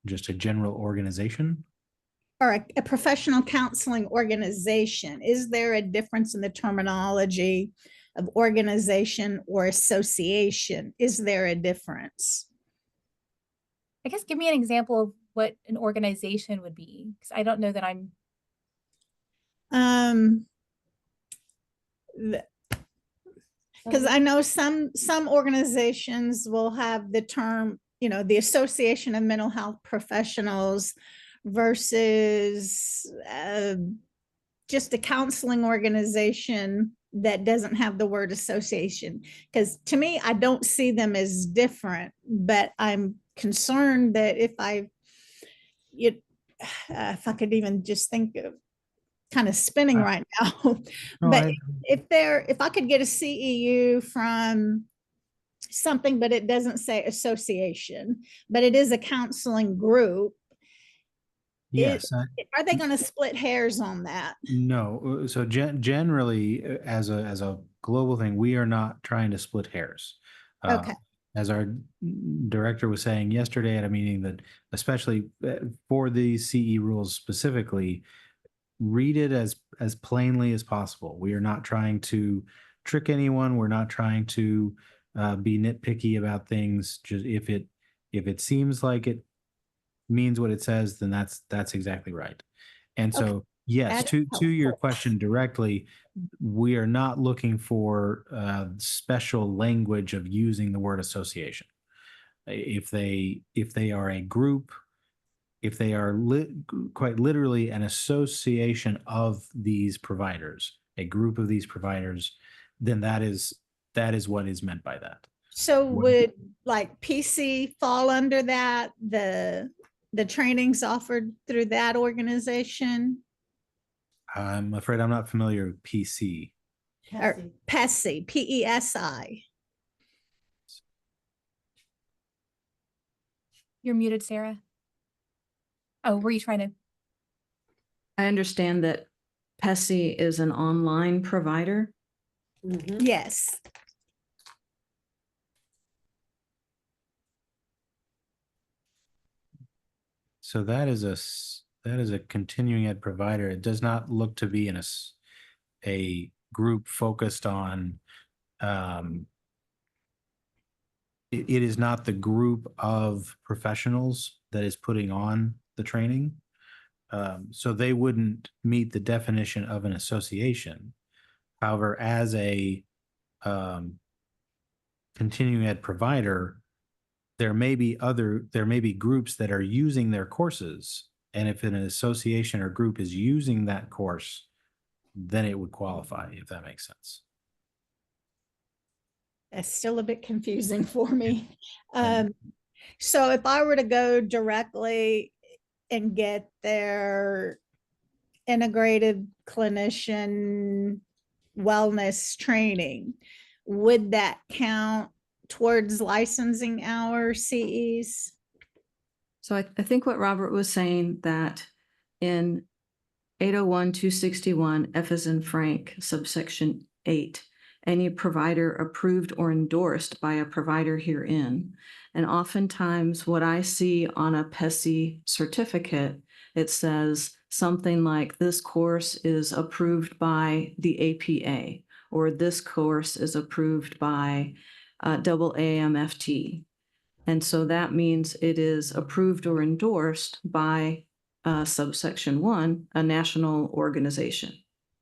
just a general organization. Or a professional counseling organization. Is there a difference in the terminology of organization or association? Is there a difference? I guess give me an example of what an organization would be, because I don't know that I'm. Because I know some organizations will have the term, the Association of Mental Health Professionals versus just a counseling organization that doesn't have the word association. Because to me, I don't see them as different, but I'm concerned that if I could even just think of kind of spinning right now, but if I could get a CEU from something, but it doesn't say association, but it is a counseling group. Yes. Are they going to split hairs on that? No. So generally, as a global thing, we are not trying to split hairs. Okay. As our director was saying yesterday at a meeting, that especially for the CE rules specifically, read it as plainly as possible. We are not trying to trick anyone. We're not trying to be nitpicky about things. Just if it seems like it means what it says, then that's exactly right. And so, Okay. yes, That's to your helpful. question directly, we are not looking for special language of using the word association. If they are a group, if they are quite literally an association of these providers, a group of these providers, then that is what is meant by that. So would like PC fall under that? The trainings offered through that organization? I'm afraid I'm not familiar with PC. Or PESI, PESI. You're muted, Sarah. Oh, were you trying to? I understand that PESI is an online provider. Yes. So that is a continuing ed provider. It does not look to be a group focused on. It is not the group of professionals that is putting on the training. So they wouldn't meet the definition of an association. However, as a continuing ed provider, there may be groups that are using their courses. And if an association or group is using that course, then it would qualify, if that makes sense. That's still a bit confusing for me. Yeah. So if I were to go directly and get their integrated clinician wellness training, would that count towards licensing our CEs? So I think what Robert was saying, that in 801-261, F as in Frank, subsection 8, any provider approved or endorsed by a provider herein. And oftentimes what I see on a PESI certificate, it says something like, this course is approved by the APA, or this course is approved by AAMFT. And so that means it is approved or endorsed by subsection 1, a national organization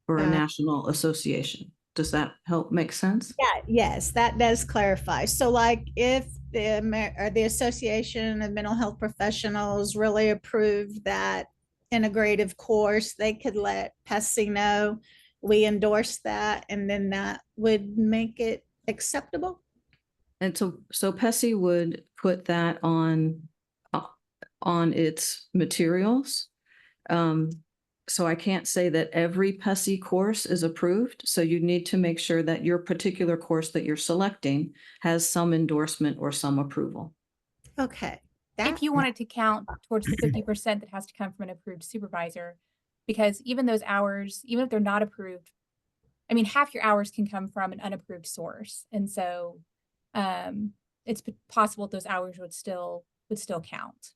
or a national association. Does that help make sense? Yeah, yes, that does clarify. So like if the Association of Mental Health Professionals really approved that integrative course, they could let PESI know we endorse that, and then that would make it acceptable. And so PESI would put that on its materials. So I can't say that every PESI course is approved. So you need to make sure that your particular course that you're selecting has some endorsement or some approval. Okay. If you wanted to count towards the 50% that has to come from an approved supervisor, because even those hours, even if they're not approved, I mean, half your hours can come from an unapproved source. And so it's possible those hours would still count.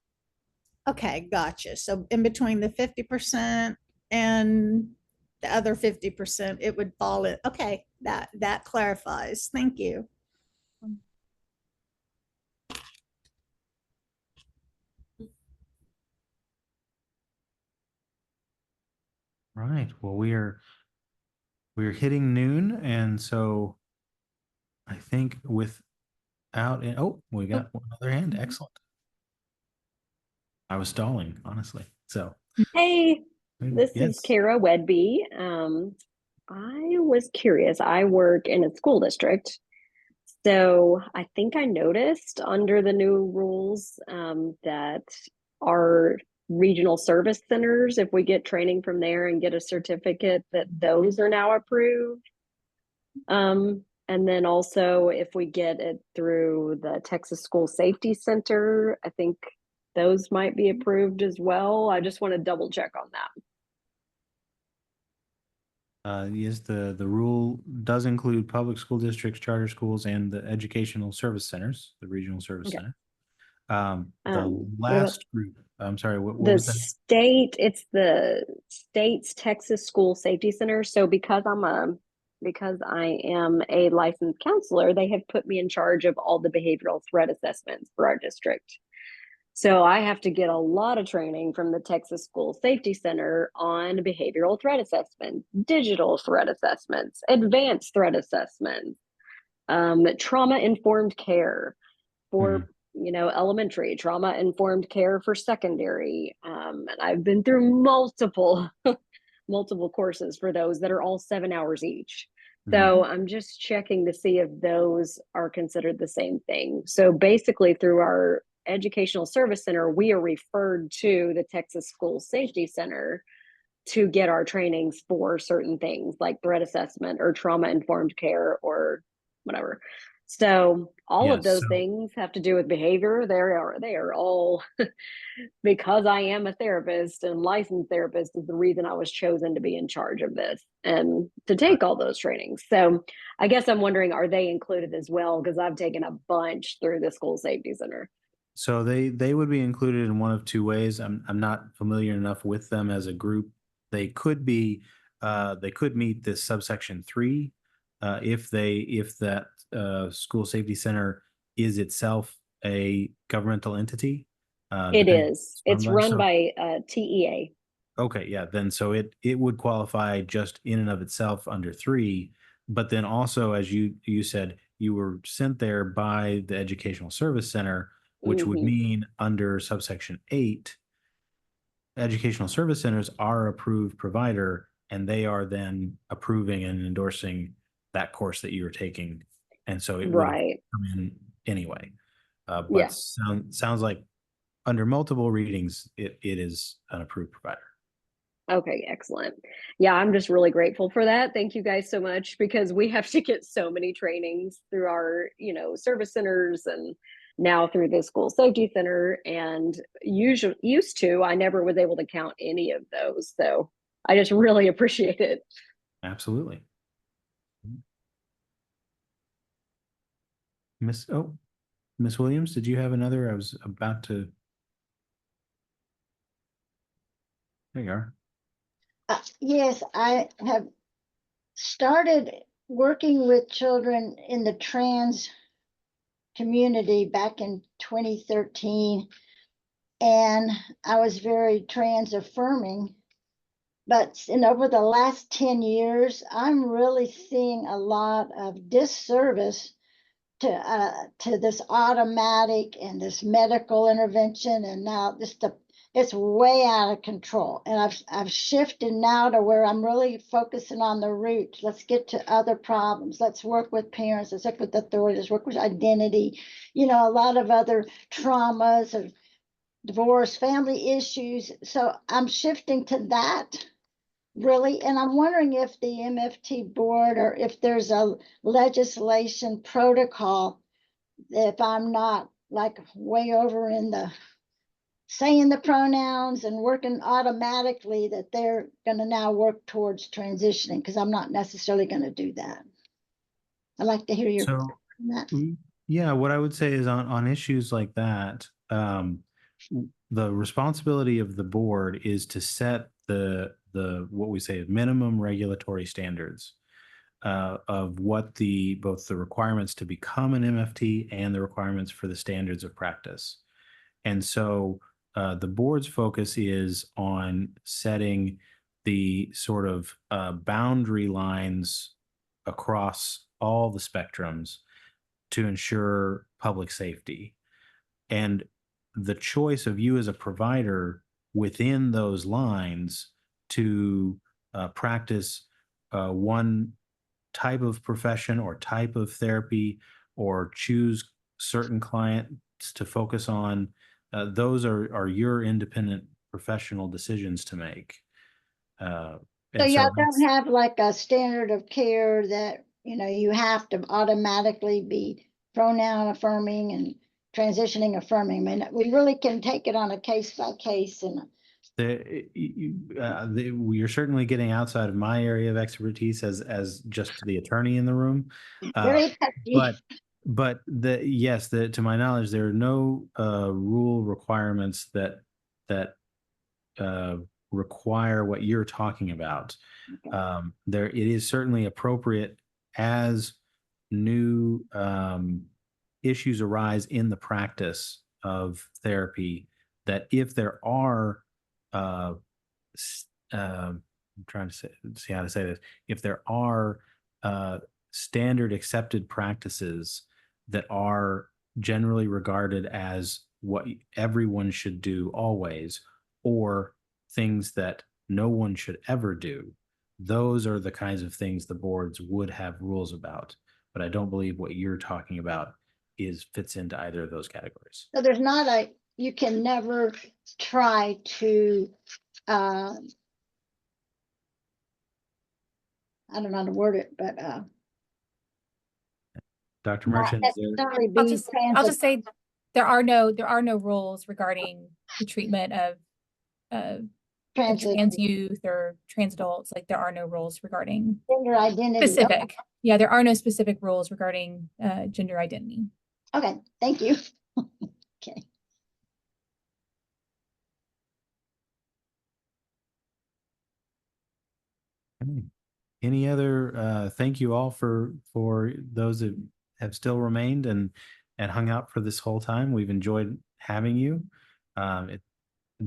Okay, gotcha. So in between the 50% and the other 50%, it would fall in. Okay, that clarifies. Thank you. Right. Well, we're hitting noon, and so I think we got another hand. Excellent. I was stalling, honestly. So Hey, this is yes. Kara Wedby. I was curious. I work in a school district. So I think I noticed under the new rules that our regional service centers, if we get training from there and get a certificate, that those are now approved. And then also if we get it through the Texas School Safety Center, I think those might be approved as well. I just want to double check on that. Yes, the rule does include public school districts, charter schools, and the educational service centers, the regional service Okay. center. The last group, I'm sorry, what was that? It's the state's Texas School Safety Center. So because I am a licensed counselor, they have put me in charge of all the behavioral threat assessments for our district. So I have to get a lot of training from the Texas School Safety Center on behavioral threat assessments, digital threat assessments, advanced threat assessments, trauma-informed care for elementary, trauma-informed care for secondary. And I've been through multiple courses for those that are all 7 hours each. So I'm just checking to see if those are considered the same thing. So basically through our Educational Service Center, we are referred to the Texas School Safety Center to get our trainings for certain things like threat assessment or trauma-informed care or whatever. So all of those things have to do with behavior. They are all because I am a therapist and licensed therapist is the reason I was chosen to be in charge of this and to take all those trainings. So I guess I'm wondering, are they included as well? Because I've taken a bunch through the School Safety Center. So they would be included in one of two ways. I'm not familiar enough with them as a group. They could meet this subsection 3 if that school safety center is itself a governmental entity. It is. It's run by TEA. Okay, yeah, then so it would qualify just in and of itself under 3, but then also, as you said, you were sent there by the Educational Service Center, which would Mhm. mean under subsection 8, educational service centers are approved provider, and they are then approving and endorsing that course that you were taking, and so it would have Right. come in anyway. But Yeah. sounds like under multiple readings, it is an approved provider. Okay, excellent. Yeah, I'm just really grateful for that. Thank you guys so much because we have to get so many trainings through our, service centers and now through the school safety center. And usually used to, I never was able to count any of those. So I just really appreciate it. Absolutely. Miss Williams, did you have another? I was about to. There you are. Yes, I have started working with children in the trans community back in 2013, and I was very trans affirming. But over the last 10 years, I'm really seeing a lot of disservice to this automatic and this medical intervention, and now it's way out of control. And I've shifted now to where I'm really focusing on the root. Let's get to other problems. Let's work with parents. Let's work with authorities. Work with identity. A lot of other traumas of divorce, family issues. So I'm shifting to that really, and I'm wondering if the MFT board or if there's a legislation protocol, if I'm not like way over in the saying the pronouns and working automatically, that they're going to now work towards transitioning, because I'm not necessarily going to do that. I'd like to hear your So, on that. yeah, what I would say is on issues like that, the responsibility of the board is to set the what we say minimum regulatory standards of what both the requirements to become an MFT and the requirements for the standards of practice. And so the board's focus is on setting the sort of boundary lines across all the spectrums to ensure public safety. And the choice of you as a provider within those lines to practice one type of profession or type of therapy or choose certain clients to focus on, those are your independent professional decisions to make. So And y'all so don't have like a standard of care that, you have to automatically be pronoun affirming and transitioning affirming. I mean, we really can take it on a case by case. And you're certainly getting outside of my area of expertise as just the attorney in the room. very touchy. But yes, to my knowledge, there are no rule requirements that require what you're talking about. There, it is certainly appropriate as new issues arise in the practice of therapy, that if there are I'm trying to see how to say this. If there are standard accepted practices that are generally regarded as what everyone should do always, or things that no one should ever do, those are the kinds of things the boards would have rules about. But I don't believe what you're talking about fits into either of those categories. So there's not you can never try to, I don't know how to word it, but Dr. not Merchant, is there? necessarily I'll be just say there are no rules regarding the treatment of transit trans youth or trans adults. Like there are no rules regarding gender identity. specific. Yeah, there are no specific rules regarding gender identity. Okay, thank you. Okay. Any other thank you all for those that have still remained and hung out for this whole time. We've enjoyed having you.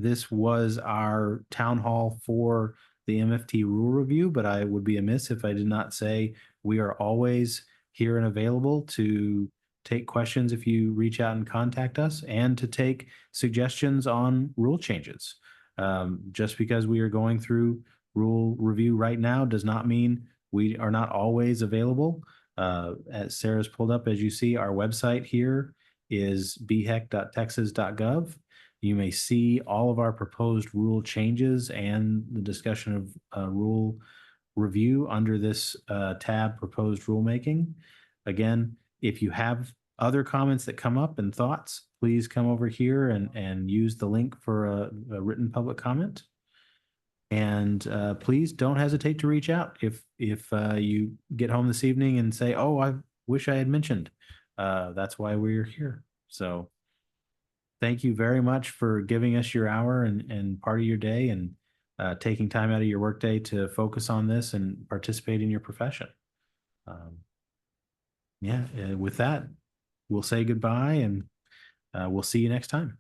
this was our town hall for the MFT rule review, but I would be amiss if I did not say we are always here and available to take questions if you reach out and contact us, and to take suggestions on rule changes. Just because we are going through rule review right now does not mean we are not always available. As Sarah's pulled up, as you see, our website here is bhec.texas.gov. You may see all of our proposed rule changes and the discussion of rule review under this tab, proposed rulemaking. Again, if you have other comments that come up and thoughts, please come over here and use the link for a written public comment. And please don't hesitate to reach out if you get home this evening and say, "Oh, I wish I had mentioned." That's why we're here. So thank you very much for giving us your hour and part of your day, and taking time out of your workday to focus on this and participate in your profession. With that, we'll say goodbye, and we'll see you next time.